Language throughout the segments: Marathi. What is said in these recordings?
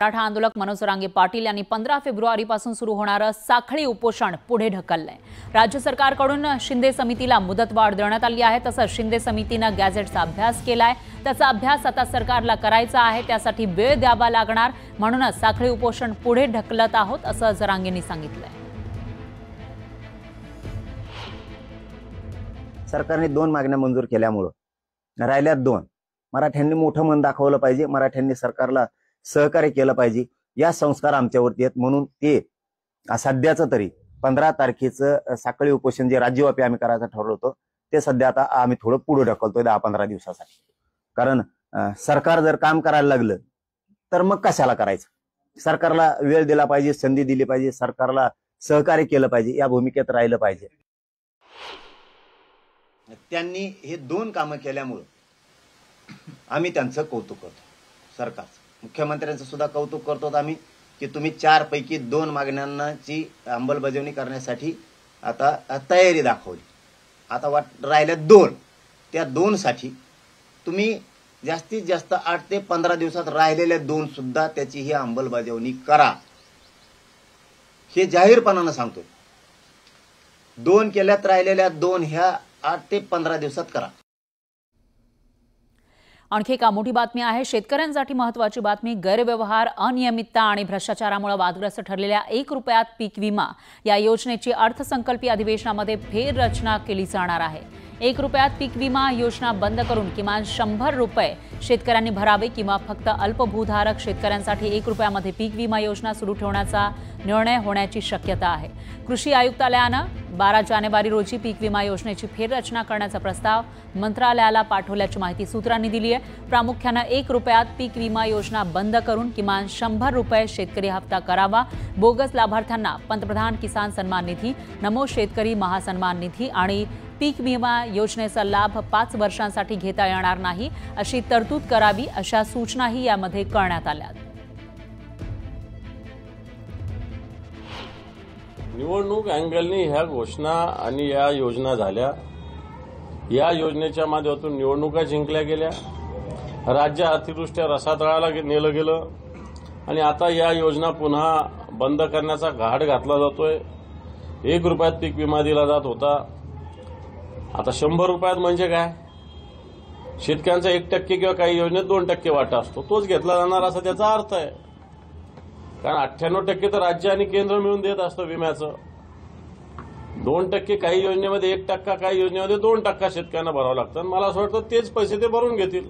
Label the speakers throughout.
Speaker 1: मराठा आंदोलक मनोज जरांगे पाटील यांनी 15 फेब्रुवारीपासून सुरू होणारं साखळी उपोषण पुढे ढकललंय। राज्य सरकारकडून शिंदे समितीला मुदतवाढ देण्यात आली आहे। तसंच शिंदे समितीनं गॅझेटचा अभ्यास केलाय। त्याचा अभ्यास आता सरकारला करायचा आहे, त्यासाठी वेळ द्यावा लागणार, म्हणूनच साखळी उपोषण पुढे ढकलत आहोत असं जरांगेंनी सांगितलंय।
Speaker 2: सरकारने 2 मागण्या मंजूर केल्यामुळे राहिल्यात 2। मराठ्यांनी मोठं मन दाखवलं पाहिजे, मराठ्यांनी सरकारला सहकार्य केलं पाहिजे, या संस्कार आमच्यावरती आहेत। म्हणून ते सध्याचं तरी 15 तारखेचं साखळी उपोषण जे राज्यव्यापी आम्ही करायचं ठरवलं होतं ते सध्या आता आम्ही थोडं पुढे ढकलतोय 10-15 दिवसासाठी। कारण सरकार जर काम करायला लागलं तर मग कशाला करायचं, सरकारला वेळ दिला पाहिजे, संधी दिली पाहिजे, सरकारला सहकार्य केलं पाहिजे, या भूमिकेत राहिलं पाहिजे। त्यांनी हे 2 कामं केल्यामुळे आम्ही त्यांचं कौतुक करतो, सरकारचं मुख्यमंत्र्यांचं सुद्धा कौतुक करतो आम्ही की तुम्ही 4 पैकी 2 मागण्यांची अंमलबजावणी करण्यासाठी आता तयारी दाखवली। आता राहिल्या 2, त्या 2 साठी तुम्ही जास्तीत जास्त 8 ते 15 दिवसात राहिलेल्या 2 सुद्धा त्याची ही अंमलबजावणी करा, हे जाहीरपणाने सांगतोय। 2 केल्यात, राहिलेल्या 2 ह्या 8 ते 15 दिवसात करा।
Speaker 1: आणखी एक मोठी बातमी आहे, शेतकऱ्यांसाठी महत्त्वाची बातमी। गैरव्यवहार, अनियमितता आणि भ्रष्टाचारामुळे वादग्रस्त ठरलेल्या 1 रुपयात पीक विमा या योजनेची अर्थसंकल्पीय अधिवेशनामध्ये फेररचना केली जाणार आहे। 1 रुपयात पीक विमा योजना बंद करून किमान 100 रुपये शेतकऱ्यांनी भरावे किंवा फक्त अल्पभूधारक शेतकऱ्यांसाठी 1 रुपयामध्ये पीक विमा योजना सुरू ठेवण्याचा निर्णय होण्याची शक्यता आहे। कृषी आयुक्तालयानं 12 जानेवारी रोजी पीक विमा योजनेची फेररचना करण्याचा प्रस्ताव मंत्रालयाला पाठवल्याची माहिती सूत्रांनी दिली आहे। प्रामुख्यानं 1 रुपयात पीक विमा योजना बंद करून किमान 100 रुपये शेतकरी हप्ता करावा। बोगस लाभार्थ्यांना पंतप्रधान किसान सन्मान निधी, नमो शेतकरी महासन्मान निधी आणि पीक विमा योजनेचा लाभ 5 वर्षांसाठी घेता येणार नाही, अशी तरतूद करावी, अशा सूचनाही यामध्ये करण्यात आल्या।
Speaker 3: निवडणूक अँगलनी ह्या घोषणा आणि या योजना झाल्या। या योजनेच्या माध्यमातून निवडणुका जिंकल्या गेल्या, राज्य अतिवृष्ट्या रसातळाला नेलं गेलं आणि आता या योजना पुन्हा बंद करण्याचा घाट घातला जातोय। 1 रुपयात पीक विमा दिला जात होता, आता 100 रुपयात म्हणजे काय? शेतकऱ्यांचा 1% किंवा काही योजनेत 2% वाटा असतो, तोच घेतला जाणार असा त्याचा अर्थ आहे। कारण 98% तर राज्य आणि केंद्र मिळून देत असतं विम्याचं। 2% काही योजनेमध्ये, 1% काही योजनेमध्ये 2% शेतकऱ्यांना भरावं लागतं। मला असं वाटतं तेच पैसे ते भरून घेतील।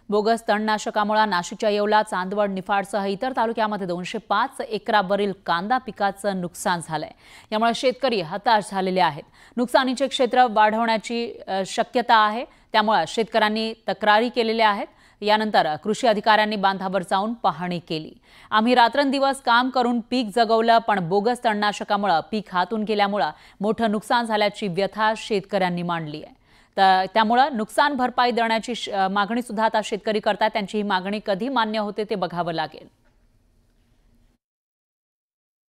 Speaker 1: बोगस तणनाशकामुळे नाशिकच्या येवला, चांदवड, निफाडसह इतर तालुक्यामध्ये 205 एकरावरील कांदा पिकाचं नुकसान झालंय। यामुळे शेतकरी हताश झालेले आहेत। नुकसानीचे क्षेत्र वाढवण्याची शक्यता आहे, त्यामुळे शेतकऱ्यांनी तक्रारी केलेल्या आहेत। यानंतर कृषी अधिकाऱ्यांनी बांधावर जाऊन पाहणी केली। आम्ही रात्रंदिवस काम करून पीक जगवलं, पण बोगस तणनाशकामुळे पीक हातून गेल्यामुळे मोठं नुकसान झाल्याची व्यथा शेतकऱ्यांनी मांडली आहे। तर त्यामुळे नुकसान भरपाई देण्याची मागणी सुद्धा आता शेतकरी करतात। त्यांची ही मागणी कधी मान्य होते ते बघावं लागेल।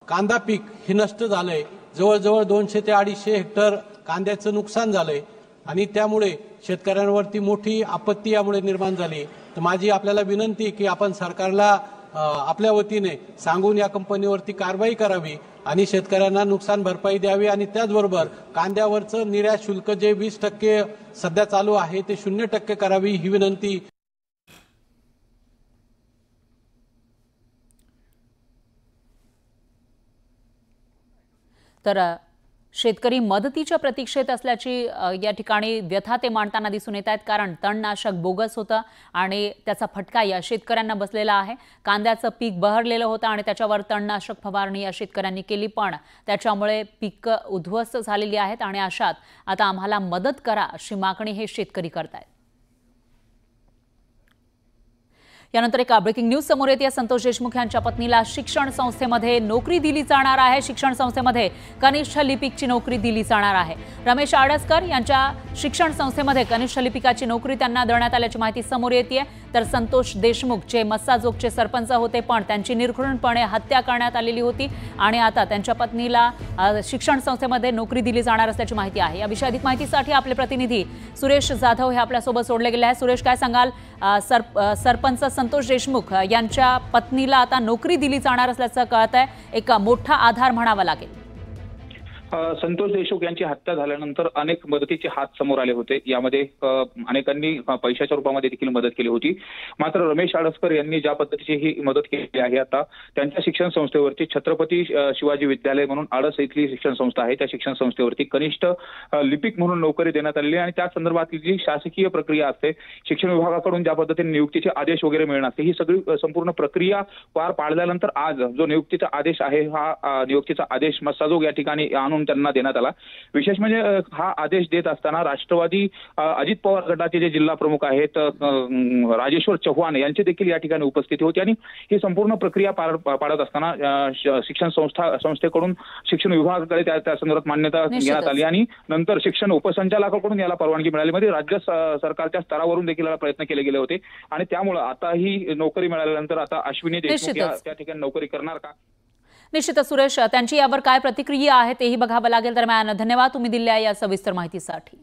Speaker 4: कांदा पीक हे नष्ट झालंय, जवळजवळ 200 ते 250 हेक्टर कांद्याचं नुकसान झालंय आणि त्यामुळे शेतकऱ्यांवरती मोठी आपत्ती यामुळे निर्माण झाली। तर माझी आपल्याला विनंती की आपण सरकारला आपल्या वतीने सांगून या कंपनीवरती कारवाई करावी आणि शेतकऱ्यांना नुकसान भरपाई द्यावी आणि त्याचबरोबर कांद्यावरचं निर्यात शुल्क जे 20% सध्या चालू आहे ते 0% करावी, ही विनंती।
Speaker 1: तर शेतकरी मदतीच्या प्रतीक्षेत असल्याची या ठिकाणी व्यथा ते मांडताना दिसून येत आहेत। कारण तणनाशक बोगस होतं आणि त्याचा फटका या शेतकऱ्यांना बसलेला आहे। कांद्याचं पीक बहरलेलं होतं आणि त्याच्यावर तणनाशक फवारणी या शेतकऱ्यांनी केली, पण त्याच्यामुळे पीक उद्ध्वस्त झालेली आहेत आणि अशात आता आम्हाला मदत करा अशी मागणी हे शेतकरी करतायत। यानंतर एक ब्रेकिंग न्यूज समोर येते। संतोष देशमुख यांच्या पत्नीला शिक्षण संस्थेमध्ये नोकरी दिली जाणार आहे। शिक्षण संस्थेमध्ये कनिष्ठ लिपिकची नोकरी दिली जाणार आहे। रमेश आडसकर यांच्या शिक्षण संस्थेमध्ये कनिष्ठ लिपिकाची नोकरी त्यांना देण्यात आल्याची माहिती समोर येते। तर संतोष देशमुख जे मस्साजोगचे सरपंच होते पण त्यांची निर्घृणपणे हत्या करण्यात आलेली होती आणि आता त्यांच्या पत्नीला शिक्षण संस्थेमध्ये नोकरी दिली जाणार असल्याची माहिती आहे। याविषयी अधिक माहितीसाठी आपले प्रतिनिधी सुरेश जाधव हे आपल्यासोबत जोडले गेले आहेत। सुरेश, काय सांगाल? सरपंच संतोष देशमुख यांच्या पत्नीला आता नोकरी दिली जाणार असल्याचं कळत आहे, एक मोठा आधार म्हणावा लागेल।
Speaker 5: संतोष देशमुख यांची हत्या झाल्यानंतर अनेक मदतीचे हात समोर आले होते। यामध्ये अनेकांनी पैशाच्या रूपामध्ये देखील मदत केली होती। मात्र रमेश आडसकर यांनी ज्या पद्धतीची ही मदत केली आहे, आता त्यांच्या शिक्षण संस्थेवरती छत्रपती शिवाजी विद्यालय म्हणून आडस इथली शिक्षण संस्था आहे, त्या शिक्षण संस्थेवरती कनिष्ठ लिपिक म्हणून नोकरी देण्यात आलेली आहे आणि त्या संदर्भातली जी शासकीय प्रक्रिया असते, शिक्षण विभागाकडून ज्या पद्धतीने नियुक्तीचे आदेश वगैरे मिळणार असते, ही सगळी संपूर्ण प्रक्रिया पार पाडल्यानंतर आज जो नियुक्तीचा आदेश आहे, हा नियुक्तीचा आदेश मस्साजोग या ठिकाणी आणून त्यांना देण्यात आला। विशेष म्हणजे हा आदेश देत असताना राष्ट्रवादी अजित पवार गटाचे जे जिल्हा प्रमुख आहेत राजेश्वर चव्हाण यांचे देखील या ठिकाणी उपस्थिती होती आणि ही संपूर्ण प्रक्रिया पाडत असताना शिक्षण संस्थेकडून शिक्षण विभागाकडे त्या संदर्भात मान्यता घेण्यात आली आणि नंतर शिक्षण उपसंचालकाकडून याला परवानगी मिळाली। मध्ये राज्य सरकारच्या स्तरावरून देखील याला प्रयत्न केले गेले होते आणि त्यामुळे आता ही नोकरी मिळाल्यानंतर आता अश्विनी देशमुख त्या ठिकाणी नोकरी करणार का?
Speaker 1: निश्चितच सुरेश, त्यांची यावर काय प्रतिक्रिया आहे तेही बघावं लागेल। दरम्यान धन्यवाद तुम्ही दिलेल्या या सविस्तर माहितीसाठी।